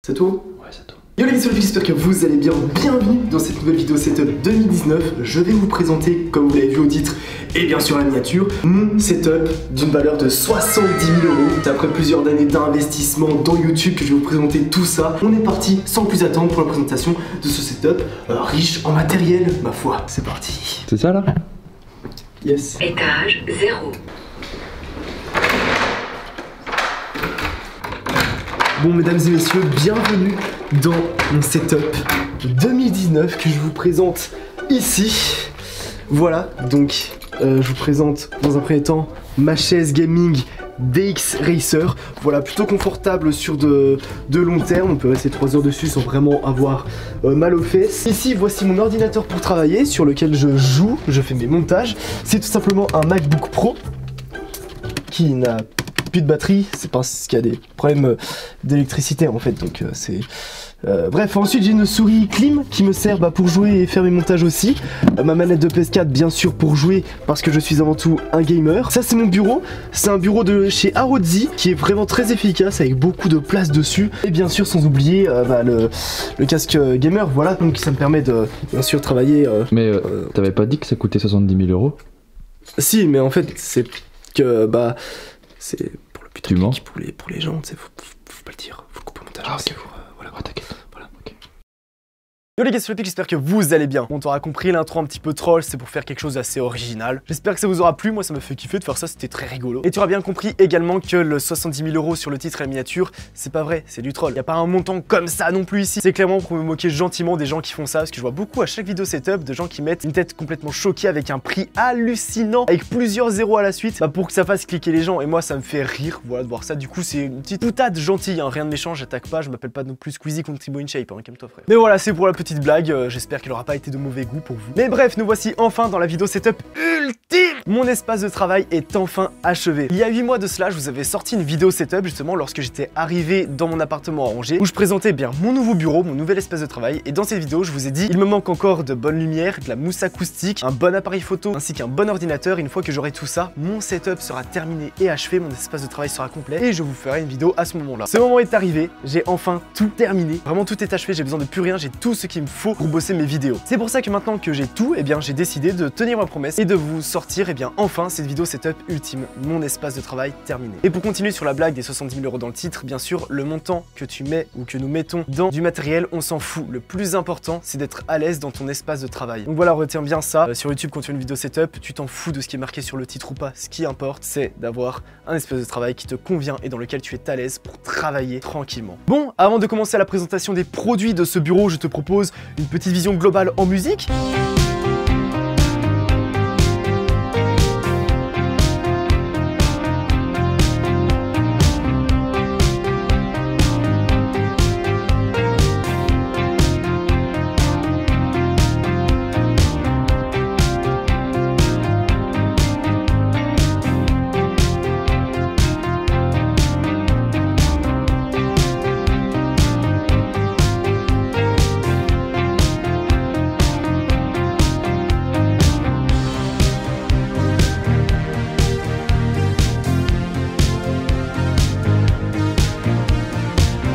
Ça tourne? Ouais, ça tourne. Yo les gars, j'espère que vous allez bien. Bienvenue dans cette nouvelle vidéo setup 2019. Je vais vous présenter, comme vous l'avez vu au titre et bien sûr la miniature, mon setup d'une valeur de 70 000 euros. C'est après plusieurs années d'investissement dans YouTube que je vais vous présenter tout ça. On est parti sans plus attendre pour la présentation de ce setup riche en matériel, ma foi. C'est parti. C'est ça là? Yes. Étage 0. Bon, mesdames et messieurs, bienvenue dans mon setup 2019 que je vous présente ici. Voilà, donc je vous présente dans un premier temps ma chaise gaming DX Racer. Voilà, plutôt confortable sur de long terme. On peut rester 3 heures dessus sans vraiment avoir mal aux fesses. Ici, voici mon ordinateur pour travailler sur lequel je joue, je fais mes montages. C'est tout simplement un MacBook Pro qui n'a plus de batterie, c'est parce qu'il y a des problèmes d'électricité en fait, donc c'est... bref, ensuite j'ai une souris Klim qui me sert pour jouer et faire mes montages aussi. Ma manette de PS4 bien sûr pour jouer parce que je suis avant tout un gamer. Ça c'est mon bureau, c'est un bureau de chez Arozzi qui est vraiment très efficace avec beaucoup de place dessus. Et bien sûr sans oublier le casque gamer, voilà, donc ça me permet de bien sûr travailler... Mais t'avais pas dit que ça coûtait 70 000 euros? Si, mais en fait c'est que c'est pour le Tu mens? public, pour les gens, faut pas le dire, faut le couper au montage. Ah, ok. Voilà. Oh, t'inquiète. Voilà. Ok. Yo les gars, c'est Flippy, j'espère que vous allez bien. Bon, t'auras compris, l'intro un petit peu troll, c'est pour faire quelque chose d'assez original. J'espère que ça vous aura plu, moi ça me fait kiffer de faire ça, c'était très rigolo. Et tu auras bien compris également que le 70 000 euros sur le titre et la miniature, c'est pas vrai, c'est du troll. Y a pas un montant comme ça non plus ici. C'est clairement pour me moquer gentiment des gens qui font ça, parce que je vois beaucoup à chaque vidéo setup de gens qui mettent une tête complètement choquée avec un prix hallucinant, avec plusieurs zéros à la suite, pour que ça fasse cliquer les gens. Et moi ça me fait rire, voilà, de voir ça. Du coup c'est une petite boutade gentille, hein, rien de méchant, j'attaque pas, je m'appelle pas non plus Squeezie contre Thibaut InShape, hein, calme-toi frère. Mais voilà, c'est pour la petite blague, j'espère qu'elle aura pas été de mauvais goût pour vous. Mais bref, nous voici enfin dans la vidéo setup ultime. Mon espace de travail est enfin achevé. Il y a 8 mois de cela, je vous avais sorti une vidéo setup justement lorsque j'étais arrivé dans mon appartement à Angers, où je présentais bien mon nouveau bureau, mon nouvel espace de travail. Et dans cette vidéo, je vous ai dit, il me manque encore de bonnes lumières, de la mousse acoustique, un bon appareil photo, ainsi qu'un bon ordinateur. Et une fois que j'aurai tout ça, mon setup sera terminé et achevé, mon espace de travail sera complet et je vous ferai une vidéo à ce moment-là. Ce moment est arrivé, j'ai enfin tout terminé. Vraiment tout est achevé, j'ai besoin de plus rien, j'ai tout ce qu'il me faut pour bosser mes vidéos. C'est pour ça que maintenant que j'ai tout, j'ai décidé de tenir ma promesse et de vous sortir enfin cette vidéo setup ultime, mon espace de travail terminé. Et pour continuer sur la blague des 70 000 euros dans le titre, bien sûr, le montant que tu mets ou que nous mettons dans du matériel, on s'en fout. Le plus important, c'est d'être à l'aise dans ton espace de travail. Donc voilà, retiens bien ça. Sur YouTube, quand tu fais une vidéo setup, tu t'en fous de ce qui est marqué sur le titre ou pas. Ce qui importe, c'est d'avoir un espace de travail qui te convient et dans lequel tu es à l'aise pour travailler tranquillement. Bon, avant de commencer la présentation des produits de ce bureau, je te propose une petite vision globale en musique.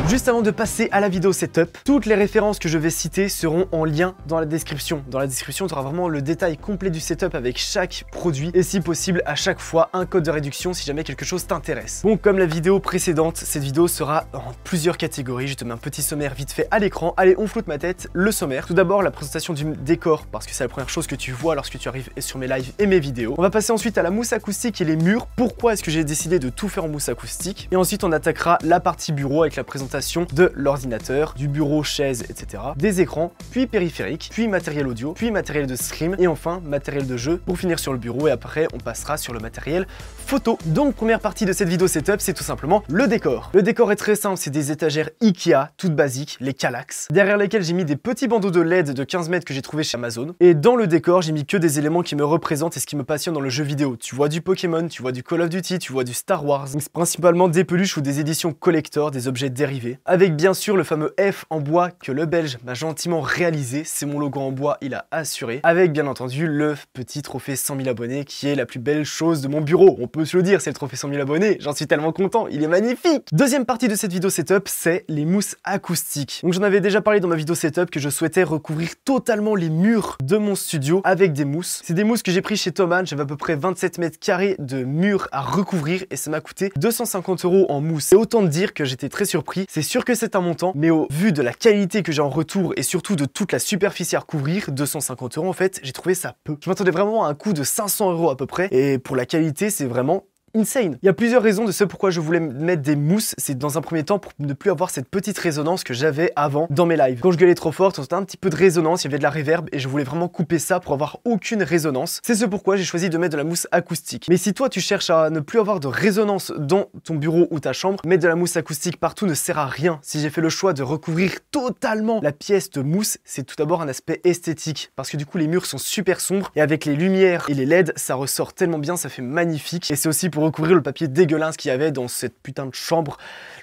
Juste avant de passer à la vidéo setup, toutes les références que je vais citer seront en lien dans la description. Dans la description, tu auras vraiment le détail complet du setup avec chaque produit et si possible à chaque fois un code de réduction si jamais quelque chose t'intéresse. Bon, comme la vidéo précédente, cette vidéo sera en plusieurs catégories. Je te mets un petit sommaire vite fait à l'écran. Allez, on floute ma tête, le sommaire. Tout d'abord, la présentation du décor parce que c'est la première chose que tu vois lorsque tu arrives sur mes lives et mes vidéos. On va passer ensuite à la mousse acoustique et les murs. Pourquoi est-ce que j'ai décidé de tout faire en mousse acoustique? Et ensuite, on attaquera la partie bureau avec la présentation de l'ordinateur, du bureau, chaise, etc. Des écrans, puis périphériques, puis matériel audio, puis matériel de stream et enfin matériel de jeu pour finir sur le bureau et après on passera sur le matériel photo. Donc première partie de cette vidéo setup, c'est tout simplement le décor. Le décor est très simple, c'est des étagères Ikea, toutes basiques, les Kallax, derrière lesquelles j'ai mis des petits bandeaux de LED de 15 mètres que j'ai trouvé chez Amazon. Et dans le décor, j'ai mis que des éléments qui me représentent et ce qui me passionne dans le jeu vidéo. Tu vois du Pokémon, tu vois du Call of Duty, tu vois du Star Wars. C'est principalement des peluches ou des éditions collector, des objets dérivés. avec bien sûr le fameux F en bois que le Belge m'a gentiment réalisé. C'est mon logo en bois, il a assuré. Avec bien entendu le petit trophée 100 000 abonnés qui est la plus belle chose de mon bureau. On peut se le dire, c'est le trophée 100 000 abonnés. J'en suis tellement content, il est magnifique. Deuxième partie de cette vidéo setup, c'est les mousses acoustiques. Donc j'en avais déjà parlé dans ma vidéo setup que je souhaitais recouvrir totalement les murs de mon studio avec des mousses. C'est des mousses que j'ai pris chez Thomann. J'avais à peu près 27 mètres carrés de murs à recouvrir et ça m'a coûté 250 € en mousse. Et autant te dire que j'étais très surpris. C'est sûr que c'est un montant, mais au vu de la qualité que j'ai en retour et surtout de toute la superficie à recouvrir, 250 € en fait, j'ai trouvé ça peu. Je m'attendais vraiment à un coût de 500 € à peu près et pour la qualité, c'est vraiment insane. Il y a plusieurs raisons de ce pourquoi je voulais mettre des mousses. C'est dans un premier temps pour ne plus avoir cette petite résonance que j'avais avant dans mes lives. Quand je gueulais trop fort, on sentait un petit peu de résonance, il y avait de la reverb et je voulais vraiment couper ça pour avoir aucune résonance. C'est ce pourquoi j'ai choisi de mettre de la mousse acoustique. Mais si toi tu cherches à ne plus avoir de résonance dans ton bureau ou ta chambre, mettre de la mousse acoustique partout ne sert à rien. Si j'ai fait le choix de recouvrir totalement la pièce de mousse, c'est tout d'abord un aspect esthétique parce que du coup les murs sont super sombres et avec les lumières et les LED, ça ressort tellement bien, ça fait magnifique. Et c'est aussi pour recouvrir le papier dégueulasse qu'il y avait dans cette putain de chambre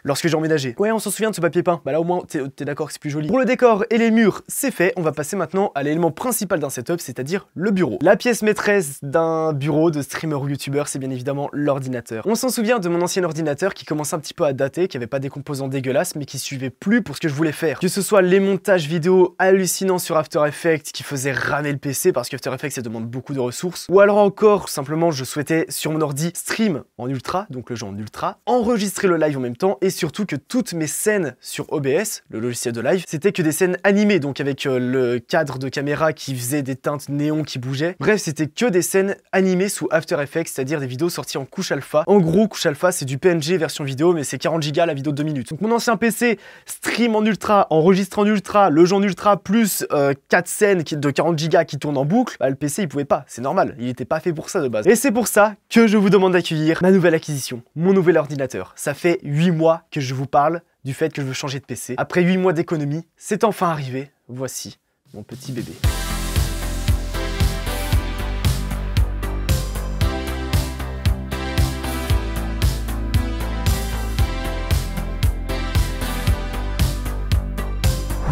lorsque j'ai emménagé. Ouais, on s'en souvient de ce papier peint. Bah là au moins t'es d'accord que c'est plus joli. Pour le décor et les murs, c'est fait. On va passer maintenant à l'élément principal d'un setup, c'est-à-dire le bureau. La pièce maîtresse d'un bureau de streamer ou youtubeur, c'est bien évidemment l'ordinateur. On s'en souvient de mon ancien ordinateur qui commençait un petit peu à dater, qui avait pas des composants dégueulasses, mais qui suivait plus pour ce que je voulais faire. Que ce soit les montages vidéo hallucinants sur After Effects qui faisaient ramer le PC parce que After Effects ça demande beaucoup de ressources, ou alors encore simplement je souhaitais sur mon ordi stream en ultra, donc le jeu en ultra, enregistrer le live en même temps et surtout que toutes mes scènes sur OBS, le logiciel de live, c'était que des scènes animées, donc avec le cadre de caméra qui faisait des teintes néon qui bougeaient. Bref, c'était que des scènes animées sous After Effects, c'est-à-dire des vidéos sorties en couche alpha. En gros, couche alpha, c'est du PNG version vidéo, mais c'est 40 Go la vidéo de 2 minutes. Donc mon ancien PC stream en ultra, enregistre en ultra, le jeu en ultra, plus 4 scènes de 40 Go qui tournent en boucle, bah le PC il pouvait pas, c'est normal, il était pas fait pour ça de base. Et c'est pour ça que je vous demande d'accueillir ma nouvelle acquisition, mon nouvel ordinateur. Ça fait 8 mois que je vous parle du fait que je veux changer de PC. Après 8 mois d'économie, c'est enfin arrivé. Voici mon petit bébé.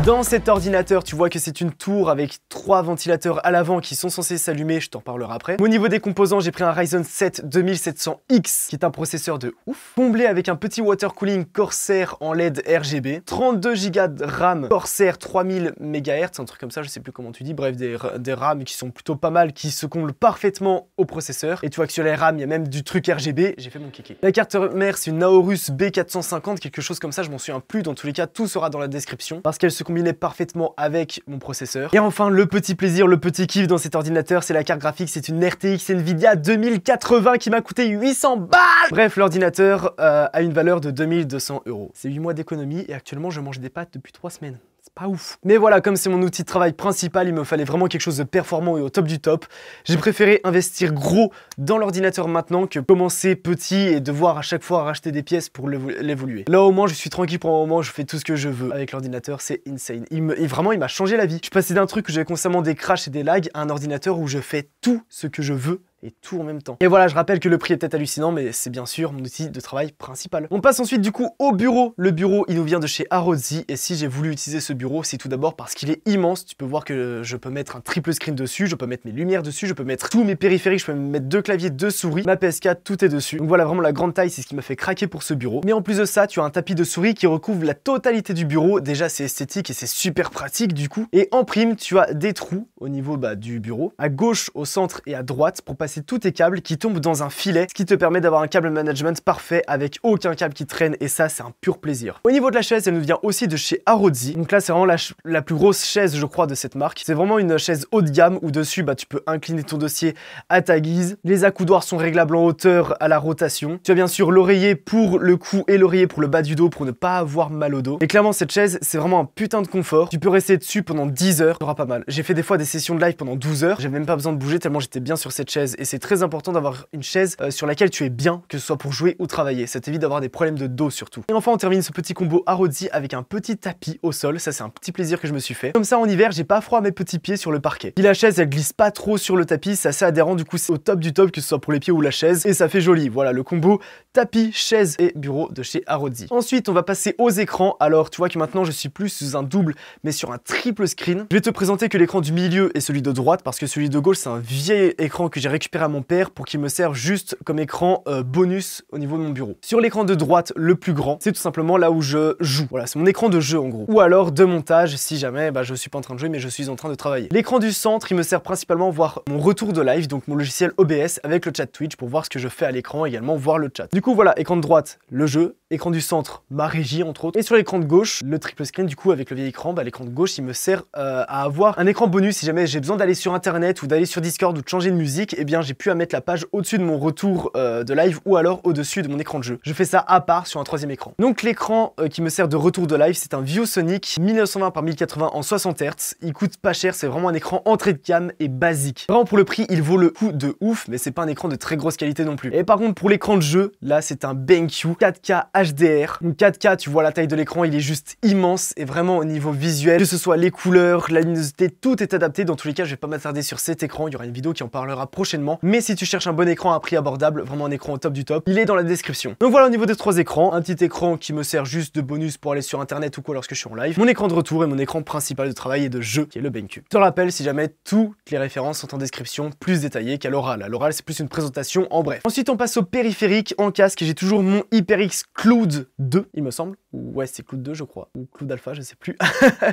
Dans cet ordinateur, tu vois que c'est une tour avec 3 ventilateurs à l'avant qui sont censés s'allumer, je t'en parlerai après. Au niveau des composants, j'ai pris un Ryzen 7 2700X, qui est un processeur de ouf, comblé avec un petit water cooling Corsair en LED RGB, 32 Go de RAM Corsair 3000 MHz, un truc comme ça, je sais plus comment tu dis, bref, des RAM qui sont plutôt pas mal, qui se comblent parfaitement au processeur. Et tu vois que sur les RAM, il y a même du truc RGB, j'ai fait mon kéké. La carte mère, c'est une Aorus B450, quelque chose comme ça, je m'en souviens plus, dans tous les cas, tout sera dans la description, parce qu'elle se combinait parfaitement avec mon processeur. Et enfin, le petit plaisir, le petit kiff dans cet ordinateur, c'est la carte graphique, c'est une RTX Nvidia 2080 qui m'a coûté 800 balles. Bref, l'ordinateur a une valeur de 2200 €. C'est 8 mois d'économie et actuellement, je mange des pâtes depuis 3 semaines. C'est pas ouf. Mais voilà, comme c'est mon outil de travail principal, il me fallait vraiment quelque chose de performant et au top du top. J'ai préféré investir gros dans l'ordinateur maintenant que commencer petit et devoir à chaque fois racheter des pièces pour l'évoluer. Là au moins, je suis tranquille pour un moment, je fais tout ce que je veux avec l'ordinateur, c'est insane. Vraiment, il m'a changé la vie. Je suis passé d'un truc où j'avais constamment des crashs et des lags à un ordinateur où je fais tout ce que je veux et tout en même temps. Et voilà, je rappelle que le prix est peut-être hallucinant, mais c'est bien sûr mon outil de travail principal. On passe ensuite du coup au bureau. Le bureau, il nous vient de chez Arozzi, et si j'ai voulu utiliser ce bureau, c'est tout d'abord parce qu'il est immense. Tu peux voir que je peux mettre un triple screen dessus, je peux mettre mes lumières dessus, je peux mettre tous mes périphériques, je peux mettre 2 claviers, 2 souris, ma PS4, tout est dessus. Donc voilà, vraiment la grande taille, c'est ce qui m'a fait craquer pour ce bureau. Mais en plus de ça, tu as un tapis de souris qui recouvre la totalité du bureau. Déjà, c'est esthétique et c'est super pratique du coup. Et en prime, tu as des trous au niveau du bureau, à gauche, au centre et à droite pour passer tous tes câbles qui tombent dans un filet, ce qui te permet d'avoir un câble management parfait avec aucun câble qui traîne, et ça c'est un pur plaisir. Au niveau de la chaise, elle nous vient aussi de chez Arozzi. Donc là c'est vraiment la plus grosse chaise je crois de cette marque. C'est vraiment une chaise haut de gamme où dessus tu peux incliner ton dossier à ta guise. Les accoudoirs sont réglables en hauteur à la rotation. Tu as bien sûr l'oreiller pour le cou et l'oreiller pour le bas du dos pour ne pas avoir mal au dos. Et clairement cette chaise c'est vraiment un putain de confort. Tu peux rester dessus pendant 10 heures, ça sera pas mal. J'ai fait des fois des sessions de live pendant 12 heures. J'avais même pas besoin de bouger tellement j'étais bien sur cette chaise et c'est très important d'avoir une chaise sur laquelle tu es bien, que ce soit pour jouer ou travailler. Ça t'évite d'avoir des problèmes de dos surtout. Et enfin on termine ce petit combo arrondi avec un petit tapis au sol. Ça c'est un petit plaisir que je me suis fait. Comme ça en hiver j'ai pas froid à mes petits pieds sur le parquet. Puis la chaise elle glisse pas trop sur le tapis, c'est assez adhérent, du coup c'est au top du top, que ce soit pour les pieds ou la chaise, et ça fait joli. Voilà le combo tapis, chaise et bureau de chez Arrondi. Ensuite on va passer aux écrans. Alors tu vois que maintenant je suis plus sous un double mais sur un triple screen. Je vais te présenter que l'écran du milieu et celui de droite, parce que celui de gauche c'est un vieil écran que j'ai récupéré à mon père pour qu'il me serve juste comme écran bonus au niveau de mon bureau. Sur l'écran de droite, le plus grand, c'est tout simplement là où je joue. Voilà, c'est mon écran de jeu en gros. Ou alors de montage si jamais je suis pas en train de jouer mais je suis en train de travailler. L'écran du centre, il me sert principalement à voir mon retour de live, donc mon logiciel OBS avec le chat Twitch pour voir ce que je fais à l'écran, également voir le chat. Du coup voilà, écran de droite, le jeu. Écran du centre, ma régie entre autres. Et sur l'écran de gauche, le triple screen, du coup avec le vieil écran, l'écran de gauche il me sert à avoir un écran bonus si jamais j'ai besoin d'aller sur internet ou d'aller sur Discord ou de changer de musique. Et bien j'ai pu à mettre la page au-dessus de mon retour de live ou alors au-dessus de mon écran de jeu. Je fais ça à part sur un troisième écran. Donc l'écran qui me sert de retour de live, c'est un ViewSonic 1920 par 1080 en 60 Hz. Il coûte pas cher, c'est vraiment un écran entrée de gamme et basique. Vraiment pour le prix, il vaut le coup de ouf, mais c'est pas un écran de très grosse qualité non plus. Et par contre pour l'écran de jeu, là c'est un BenQ 4K HDR. Donc 4K, tu vois la taille de l'écran, il est juste immense et vraiment au niveau visuel, que ce soit les couleurs, la luminosité, tout est adapté. Dans tous les cas, je vais pas m'attarder sur cet écran, il y aura une vidéo qui en parlera prochainement. Mais si tu cherches un bon écran à prix abordable, vraiment un écran au top du top, il est dans la description. Donc voilà au niveau des trois écrans, un petit écran qui me sert juste de bonus pour aller sur internet ou quoi lorsque je suis en live, mon écran de retour et mon écran principal de travail et de jeu qui est le BenQ. Je te rappelle, si jamais toutes les références sont en description, plus détaillées qu'à l'oral. À l'oral, c'est plus une présentation en bref. Ensuite, on passe au périphérique en casque. J'ai toujours mon HyperX Cloud 2, il me semble. Ouais, c'est Cloud 2, je crois. Ou Cloud Alpha, je sais plus.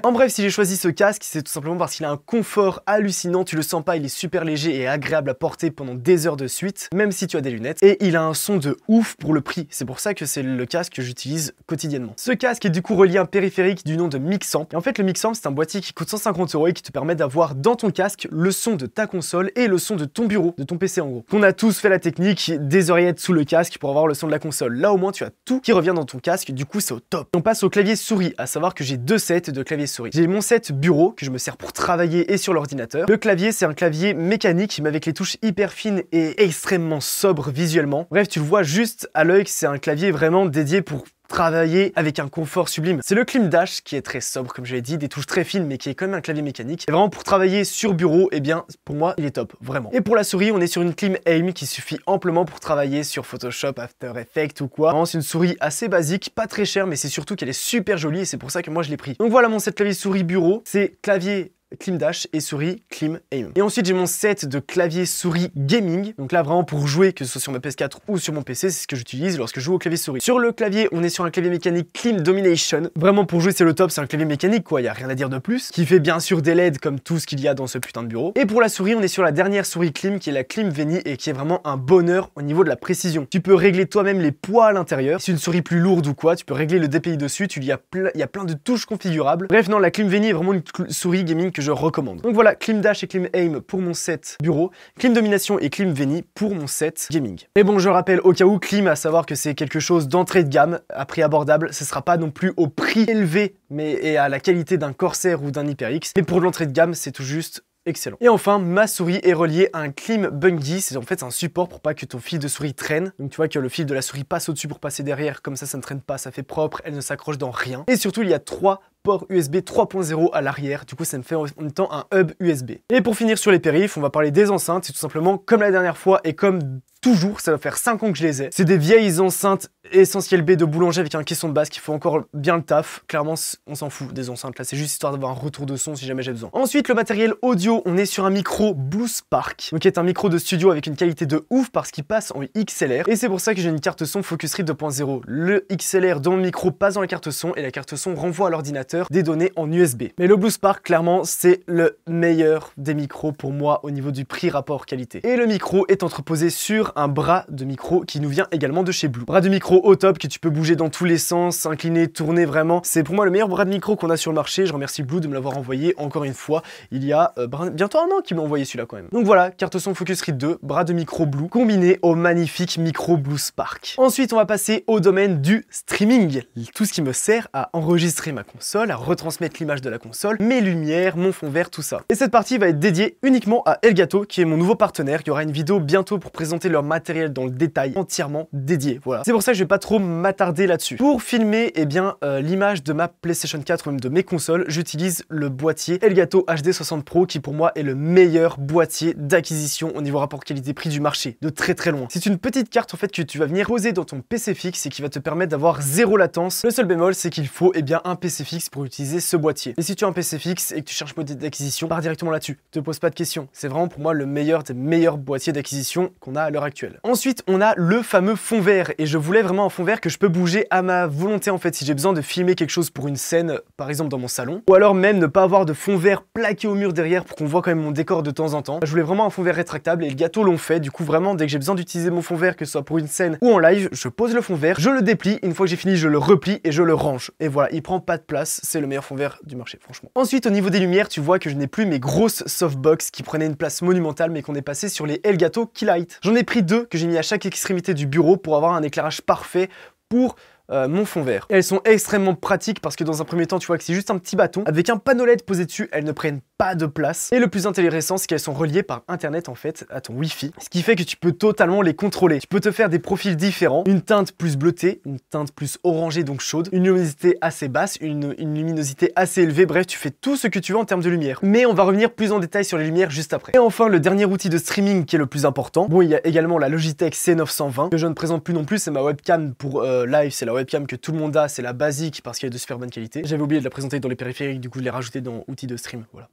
En bref, si j'ai choisi ce casque, c'est tout simplement parce qu'il a un confort hallucinant. Tu le sens pas, il est super léger et agréable à porter pendant des heures de suite, même si tu as des lunettes. Et il a un son de ouf pour le prix. C'est pour ça que c'est le casque que j'utilise quotidiennement. Ce casque est du coup relié à un périphérique du nom de Mixamp. Et en fait, le Mixamp, c'est un boîtier qui coûte 150 € et qui te permet d'avoir dans ton casque le son de ta console et le son de ton bureau, de ton PC en gros. On a tous fait la technique des oreillettes sous le casque pour avoir le son de la console. Là, au moins, tu as tout qui revient dans ton casque. Du coup, c'est au top. On passe au clavier souris, à savoir que j'ai deux sets de clavier souris. J'ai mon set bureau que je me sers pour travailler et sur l'ordinateur. Le clavier, c'est un clavier mécanique mais avec les touches hyper fines et extrêmement sobres visuellement. Bref, tu le vois juste à l'œil, c'est un clavier vraiment dédié pour travailler avec un confort sublime. C'est le Clim Dash qui est très sobre comme je l'ai dit, des touches très fines mais qui est quand même un clavier mécanique. Et vraiment pour travailler sur bureau, eh bien pour moi il est top, vraiment. Et pour la souris, on est sur une Clim Aim qui suffit amplement pour travailler sur Photoshop, After Effects ou quoi. Vraiment c'est une souris assez basique, pas très chère, mais c'est surtout qu'elle est super jolie et c'est pour ça que moi je l'ai pris. Donc voilà mon set clavier souris bureau, c'est clavier Clim Dash et souris Clim Aim. Et ensuite j'ai mon set de clavier souris gaming. Donc là vraiment pour jouer, que ce soit sur ma PS4 ou sur mon PC, c'est ce que j'utilise lorsque je joue au clavier souris. Sur le clavier, on est sur un clavier mécanique Clim Domination. Vraiment pour jouer c'est le top, c'est un clavier mécanique quoi, y a rien à dire de plus. Qui fait bien sûr des LED comme tout ce qu'il y a dans ce putain de bureau. Et pour la souris, on est sur la dernière souris Clim qui est la Clim Veni et qui est vraiment un bonheur au niveau de la précision. Tu peux régler toi-même les poids à l'intérieur. Si c'est une souris plus lourde ou quoi, tu peux régler le DPI dessus, il y a plein de touches configurables. Bref non, la Clim Veni est vraiment une souris gaming que je recommande. Donc voilà, Clim Dash et Clim Aim pour mon set bureau, Clim Domination et Clim Veni pour mon set gaming. Mais bon, je rappelle au cas où, Clim, à savoir que c'est quelque chose d'entrée de gamme, à prix abordable, ce sera pas non plus au prix élevé, mais et à la qualité d'un Corsair ou d'un HyperX, mais pour l'entrée de gamme, c'est tout juste excellent. Et enfin, ma souris est reliée à un Clim Bungee. C'est en fait un support pour pas que ton fil de souris traîne. Donc tu vois que le fil de la souris passe au-dessus pour passer derrière. Comme ça ne traîne pas, ça fait propre, elle ne s'accroche dans rien. Et surtout, il y a 3 ports USB 3.0 à l'arrière. Du coup, ça me fait en même temps un hub USB. Et pour finir sur les périphes, on va parler des enceintes. C'est tout simplement comme la dernière fois et comme toujours, ça va faire 5 ans que je les ai. C'est des vieilles enceintes Essentiel B de boulanger avec un caisson de basse qui fait encore bien le taf. Clairement, on s'en fout des enceintes là, c'est juste histoire d'avoir un retour de son si jamais j'ai besoin. Ensuite, le matériel audio, on est sur un micro Blue Spark, donc qui est un micro de studio avec une qualité de ouf parce qu'il passe en XLR. Et c'est pour ça que j'ai une carte son Focusrite 2.0. Le XLR dans le micro passe dans la carte son et la carte son renvoie à l'ordinateur des données en USB. Mais le Blue Spark, clairement, c'est le meilleur des micros pour moi au niveau du prix rapport qualité. Et le micro est entreposé sur un bras de micro qui nous vient également de chez Blue. Bras de micro au top que tu peux bouger dans tous les sens, s'incliner, tourner vraiment. C'est pour moi le meilleur bras de micro qu'on a sur le marché. Je remercie Blue de me l'avoir envoyé encore une fois. Il y a bientôt un an qu'il m'a envoyé celui-là quand même. Donc voilà, carte son Focusrite 2, bras de micro Blue combiné au magnifique micro Blue Spark. Ensuite, on va passer au domaine du streaming. Tout ce qui me sert à enregistrer ma console, à retransmettre l'image de la console, mes lumières, mon fond vert, tout ça. Et cette partie va être dédiée uniquement à Elgato, qui est mon nouveau partenaire. Il y aura une vidéo bientôt pour présenter leur matériel dans le détail, entièrement dédié. Voilà. C'est pour ça que je vais pas trop m'attarder là-dessus. Pour filmer, eh bien, l'image de ma PlayStation 4 ou même de mes consoles, j'utilise le boîtier Elgato HD 60 Pro, qui pour moi est le meilleur boîtier d'acquisition au niveau rapport qualité-prix du marché, de très très loin. C'est une petite carte en fait que tu vas venir poser dans ton PC fixe et qui va te permettre d'avoir zéro latence. Le seul bémol, c'est qu'il faut un PC fixe pour utiliser ce boîtier. Et si tu as un PC fixe et que tu cherches un boîtier d'acquisition, pars directement là-dessus. Te pose pas de questions. C'est vraiment pour moi le meilleur des meilleurs boîtiers d'acquisition qu'on a à l'heure actuelle. Ensuite, on a le fameux fond vert et je voulais vraiment un fond vert que je peux bouger à ma volonté en fait si j'ai besoin de filmer quelque chose pour une scène, par exemple dans mon salon, ou alors même ne pas avoir de fond vert plaqué au mur derrière pour qu'on voit quand même mon décor de temps en temps. Je voulais vraiment un fond vert rétractable et Elgato l'ont fait. Du coup, vraiment, dès que j'ai besoin d'utiliser mon fond vert, que ce soit pour une scène ou en live, je pose le fond vert, je le déplie, une fois que j'ai fini, je le replie et je le range. Et voilà, il prend pas de place, c'est le meilleur fond vert du marché, franchement. Ensuite, au niveau des lumières, tu vois que je n'ai plus mes grosses softbox qui prenaient une place monumentale, mais qu'on est passé sur les Elgato Keylight. J'en ai pris deux que j'ai mis à chaque extrémité du bureau pour avoir un éclairage parfait pour mon fond vert. Et elles sont extrêmement pratiques parce que dans un premier temps, tu vois que c'est juste un petit bâton. Avec un panneau LED posé dessus, elles ne prennent pas de place. Et le plus intéressant, c'est qu'elles sont reliées par internet en fait à ton Wi-Fi. Ce qui fait que tu peux totalement les contrôler. Tu peux te faire des profils différents. Une teinte plus bleutée, une teinte plus orangée donc chaude, une luminosité assez basse, une luminosité assez élevée. Bref, tu fais tout ce que tu veux en termes de lumière. Mais on va revenir plus en détail sur les lumières juste après. Et enfin, le dernier outil de streaming qui est le plus important. Bon, il y a également la Logitech C920 que je ne présente plus non plus. C'est ma webcam pour live. C'est la webcam que tout le monde a, c'est la basique parce qu'elle est de super bonne qualité. J'avais oublié de la présenter dans les périphériques, du coup je l'ai rajouté dans outils de stream, voilà.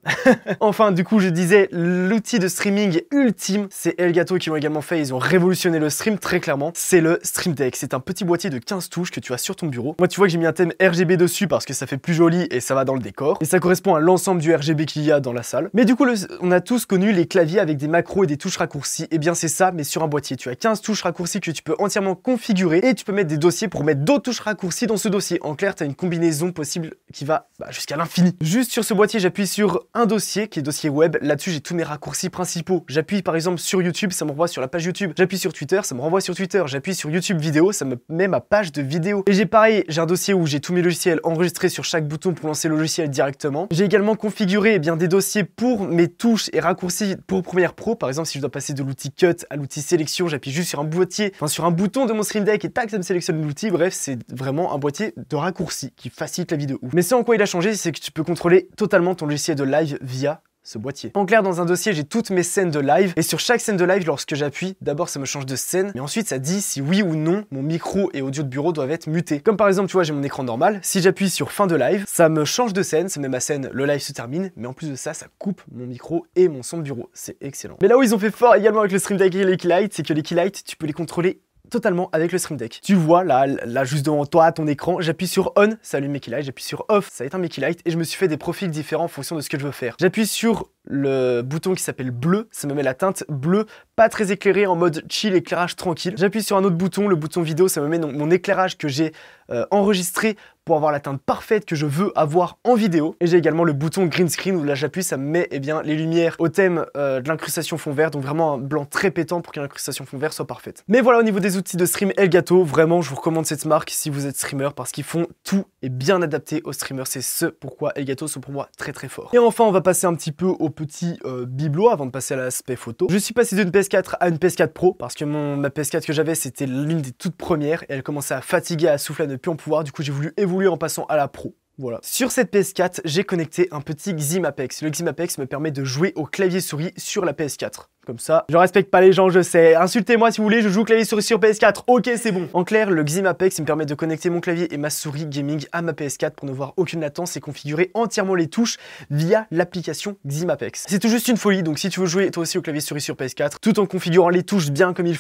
Enfin, du coup je disais, l'outil de streaming ultime, c'est Elgato qui l'ont également fait, ils ont révolutionné le stream très clairement, c'est le Stream Deck. C'est un petit boîtier de 15 touches que tu as sur ton bureau. Moi tu vois que j'ai mis un thème RGB dessus parce que ça fait plus joli et ça va dans le décor. Et ça correspond à l'ensemble du RGB qu'il y a dans la salle. Mais du coup, on a tous connu les claviers avec des macros et des touches raccourcies. Et bien c'est ça, mais sur un boîtier. Tu as 15 touches raccourcies que tu peux entièrement configurer et tu peux mettre des dossiers pour mettre d'autres touches raccourcis dans ce dossier. En clair, tu as une combinaison possible qui va jusqu'à l'infini. Juste sur ce boîtier, j'appuie sur un dossier qui est dossier web. Là-dessus, j'ai tous mes raccourcis principaux. J'appuie par exemple sur YouTube, ça me renvoie sur la page YouTube. J'appuie sur Twitter, ça me renvoie sur Twitter. J'appuie sur YouTube vidéo, ça me met ma page de vidéo. Et j'ai pareil, j'ai un dossier où j'ai tous mes logiciels enregistrés sur chaque bouton pour lancer le logiciel directement. J'ai également configuré des dossiers pour mes touches et raccourcis pour Premiere Pro. Par exemple, si je dois passer de l'outil Cut à l'outil Sélection, j'appuie juste sur un boîtier, sur un bouton de mon Stream Deck et tac, ça me sélectionne l'outil. Bref, c'est vraiment un boîtier de raccourcis qui facilite la vie de ouf. Mais ce en quoi il a changé, c'est que tu peux contrôler totalement ton logiciel de live via ce boîtier. En clair, dans un dossier, j'ai toutes mes scènes de live et sur chaque scène de live, lorsque j'appuie, d'abord ça me change de scène, mais ensuite ça dit si oui ou non mon micro et audio de bureau doivent être mutés. Comme par exemple, tu vois, j'ai mon écran normal, si j'appuie sur fin de live, ça me change de scène, ça met ma scène, le live se termine, mais en plus de ça, ça coupe mon micro et mon son de bureau. C'est excellent. Mais là où ils ont fait fort également avec le Stream Deck et les Keylight, c'est que les Keylight, tu peux les contrôler totalement avec le Stream Deck. Tu vois là juste devant toi, ton écran, j'appuie sur on, ça allume mes Keylight, j'appuie sur off, ça éteint mes Keylight et je me suis fait des profils différents en fonction de ce que je veux faire. J'appuie sur le bouton qui s'appelle bleu, ça me met la teinte bleue, pas très éclairé, en mode chill, éclairage tranquille. J'appuie sur un autre bouton, le bouton vidéo, ça me met mon éclairage que j'ai enregistré pour avoir la teinte parfaite que je veux avoir en vidéo. Et j'ai également le bouton green screen où là j'appuie, ça me met les lumières au thème de l'incrustation fond vert, donc vraiment un blanc très pétant pour que l'incrustation fond vert soit parfaite. Mais voilà, au niveau des outils de stream Elgato, vraiment je vous recommande cette marque si vous êtes streamer parce qu'ils font tout et bien adapté aux streamers. C'est ce pourquoi Elgato sont pour moi très très forts. Et enfin, on va passer un petit peu au petit bibelot avant de passer à l'aspect photo. Je suis passé d'une PS4 à une PS4 Pro parce que ma PS4 que j'avais, c'était l'une des toutes premières et elle commençait à fatiguer, à souffler, à ne plus en pouvoir. Du coup, j'ai voulu évoluer en passant à la Pro. Voilà. Sur cette PS4, j'ai connecté un petit XIMAPEX. Le XIMAPEX me permet de jouer au clavier souris sur la PS4. Comme ça, je respecte pas les gens, je sais. Insultez-moi si vous voulez, je joue clavier souris sur PS4. Ok, c'est bon. En clair, le XIMAPEX me permet de connecter mon clavier et ma souris gaming à ma PS4 pour ne voir aucune latence et configurer entièrement les touches via l'application XIMAPEX. C'est tout juste une folie, donc si tu veux jouer toi aussi au clavier souris sur PS4, tout en configurant les touches bien comme il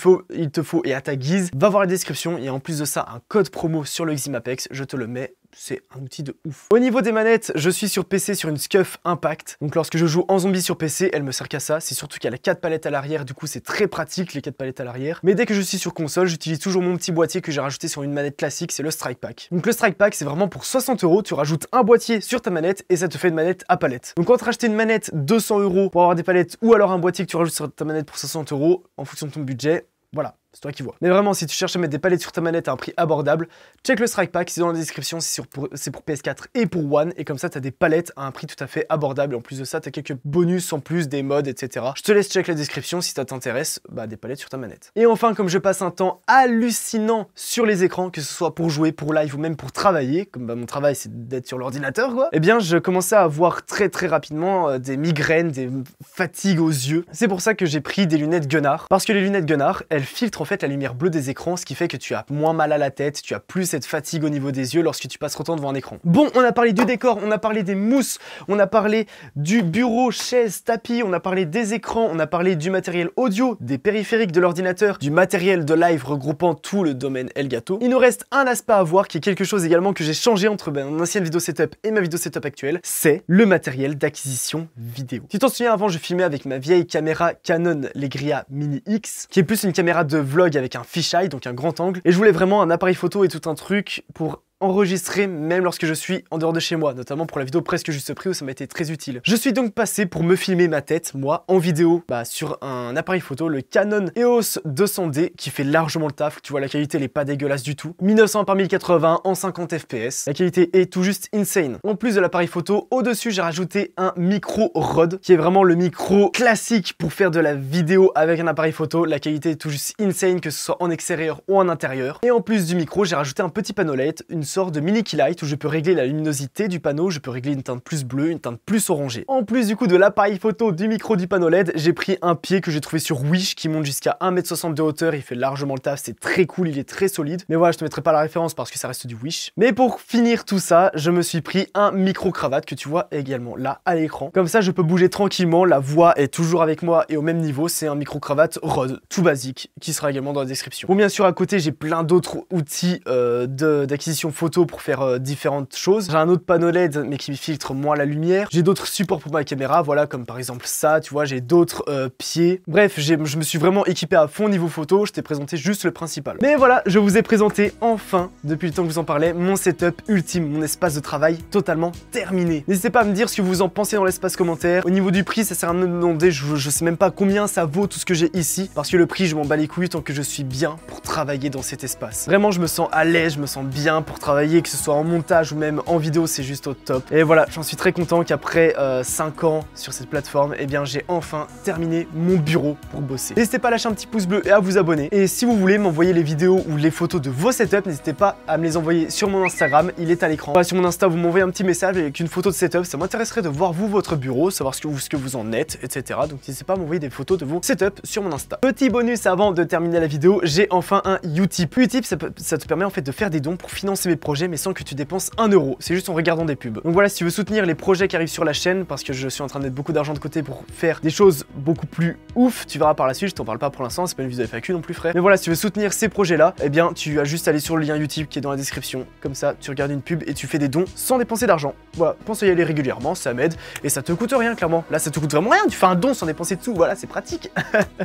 te faut et à ta guise, va voir la description et en plus de ça, un code promo sur le XIMAPEX, je te le mets c'est un outil de ouf. Au niveau des manettes, je suis sur PC sur une SCUF Impact. Donc lorsque je joue en zombie sur PC, elle me sert qu'à ça. C'est surtout qu'elle a 4 palettes à l'arrière, du coup c'est très pratique les 4 palettes à l'arrière. Mais dès que je suis sur console, j'utilise toujours mon petit boîtier que j'ai rajouté sur une manette classique, c'est le Strike Pack. Donc le Strike Pack, c'est vraiment pour 60 €, tu rajoutes un boîtier sur ta manette et ça te fait une manette à palette. Donc entre acheter une manette 200 € pour avoir des palettes ou alors un boîtier que tu rajoutes sur ta manette pour 60 € en fonction de ton budget, voilà. C'est toi qui vois. Mais vraiment, si tu cherches à mettre des palettes sur ta manette à un prix abordable, check le Strike Pack, c'est dans la description, c'est pour PS4 et pour One, et comme ça, t'as des palettes à un prix tout à fait abordable. Et en plus de ça, t'as quelques bonus en plus, des mods, etc. Je te laisse check la description si ça t'intéresse, bah des palettes sur ta manette. Et enfin, comme je passe un temps hallucinant sur les écrans, que ce soit pour jouer, pour live ou même pour travailler, comme bah, mon travail c'est d'être sur l'ordinateur quoi, eh bien je commençais à avoir très rapidement des migraines, des fatigues aux yeux. C'est pour ça que j'ai pris des lunettes Gunnar, parce que les lunettes Gunnar, elles filtrent en fait la lumière bleue des écrans, ce qui fait que tu as moins mal à la tête, tu as plus cette fatigue au niveau des yeux lorsque tu passes autant devant un écran. Bon, on a parlé du décor, on a parlé des mousses, on a parlé du bureau, chaise, tapis, on a parlé des écrans, on a parlé du matériel audio, des périphériques de l'ordinateur, du matériel de live regroupant tout le domaine Elgato. Il nous reste un aspect à voir qui est quelque chose également que j'ai changé entre mon ancienne vidéo setup et ma vidéo setup actuelle, c'est le matériel d'acquisition vidéo. Tu t'en souviens, avant je filmais avec ma vieille caméra Canon Legria Mini X, qui est plus une caméra de vlog avec un fisheye, donc un grand angle, et je voulais vraiment un appareil photo et tout un truc pour enregistrer même lorsque je suis en dehors de chez moi, notamment pour la vidéo presque juste prix où ça m'a été très utile. Je suis donc passé pour me filmer ma tête, moi, en vidéo, sur un appareil photo, le Canon EOS 200D, qui fait largement le taf. Tu vois, la qualité elle est pas dégueulasse du tout. 1900 par 1080 en 50 fps. La qualité est tout juste insane. En plus de l'appareil photo, au-dessus j'ai rajouté un micro Rode, qui est vraiment le micro classique pour faire de la vidéo avec un appareil photo. La qualité est tout juste insane, que ce soit en extérieur ou en intérieur. Et en plus du micro, j'ai rajouté un petit panneau LED, une sorte de mini key light où je peux régler la luminosité du panneau, je peux régler une teinte plus bleue, une teinte plus orangée. En plus du coup de l'appareil photo, du micro, du panneau LED, j'ai pris un pied que j'ai trouvé sur Wish qui monte jusqu'à 1,60 m de hauteur, il fait largement le taf, c'est très cool, il est très solide. Mais voilà, je te mettrai pas la référence parce que ça reste du Wish. Mais pour finir tout ça, je me suis pris un micro cravate que tu vois également là à l'écran. Comme ça, je peux bouger tranquillement, la voix est toujours avec moi et au même niveau, c'est un micro cravate Rode, tout basique, qui sera également dans la description. Bon, bien sûr, à côté, j'ai plein d'autres outils d'acquisition photo pour faire différentes choses. J'ai un autre panneau LED mais qui filtre moins la lumière. J'ai d'autres supports pour ma caméra, voilà, comme par exemple ça, tu vois, j'ai d'autres pieds. Bref, je me suis vraiment équipé à fond niveau photo, je t'ai présenté juste le principal. Mais voilà, je vous ai présenté enfin, depuis le temps que je vous en parlais, mon setup ultime, mon espace de travail totalement terminé. N'hésitez pas à me dire ce que vous en pensez dans l'espace commentaire. Au niveau du prix, ça sert à me demander, je sais même pas combien ça vaut tout ce que j'ai ici, parce que le prix, je m'en bats les couilles tant que je suis bien pour travailler dans cet espace. Vraiment, je me sens à l'aise, je me sens bien pour travailler, que ce soit en montage ou même en vidéo, c'est juste au top. Et voilà, j'en suis très content qu'après 5 ans sur cette plateforme, eh bien j'ai enfin terminé mon bureau pour bosser. N'hésitez pas à lâcher un petit pouce bleu et à vous abonner. Et si vous voulez m'envoyer les vidéos ou les photos de vos setups, n'hésitez pas à me les envoyer sur mon Instagram, il est à l'écran. Sur mon Insta, vous m'envoyez un petit message avec une photo de setup, ça m'intéresserait de voir vous, votre bureau, savoir ce que vous en êtes, etc. Donc n'hésitez pas à m'envoyer des photos de vos setups sur mon Insta. Petit bonus avant de terminer la vidéo, j'ai enfin un Utip. Utip, ça te permet en fait de faire des dons pour financer mes projets, mais sans que tu dépenses 1 €. C'est juste en regardant des pubs. Donc voilà, si tu veux soutenir les projets qui arrivent sur la chaîne, parce que je suis en train de mettre beaucoup d'argent de côté pour faire des choses beaucoup plus ouf, tu verras par la suite, je t'en parle pas pour l'instant, c'est pas une vidéo FAQ non plus frère. Mais voilà, si tu veux soutenir ces projets-là, eh bien tu as juste à aller sur le lien Utip qui est dans la description. Comme ça, tu regardes une pub et tu fais des dons sans dépenser d'argent. Voilà, pense à y aller régulièrement, ça m'aide et ça te coûte rien clairement. Là, ça te coûte vraiment rien, tu fais un don sans dépenser de sous, voilà, c'est pratique.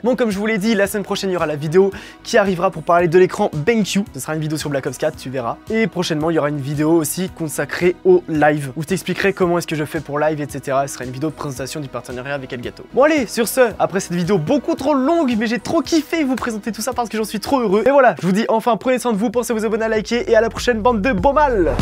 Bon, comme je vous l'ai dit, la semaine prochaine, il y aura la vidéo qui arrivera pour parler de l'écran BenQ. Ce sera une vidéo sur Black Ops 4, tu verras. Et prochainement, il y aura une vidéo aussi consacrée au live, où je t'expliquerai comment est-ce que je fais pour live, etc. Ce sera une vidéo de présentation du partenariat avec Elgato. Bon allez, sur ce, après cette vidéo beaucoup trop longue, mais j'ai trop kiffé vous présenter tout ça parce que j'en suis trop heureux. Et voilà, je vous dis enfin, prenez soin de vous, pensez à vous abonner, à liker, et à la prochaine bande de beaux mâles.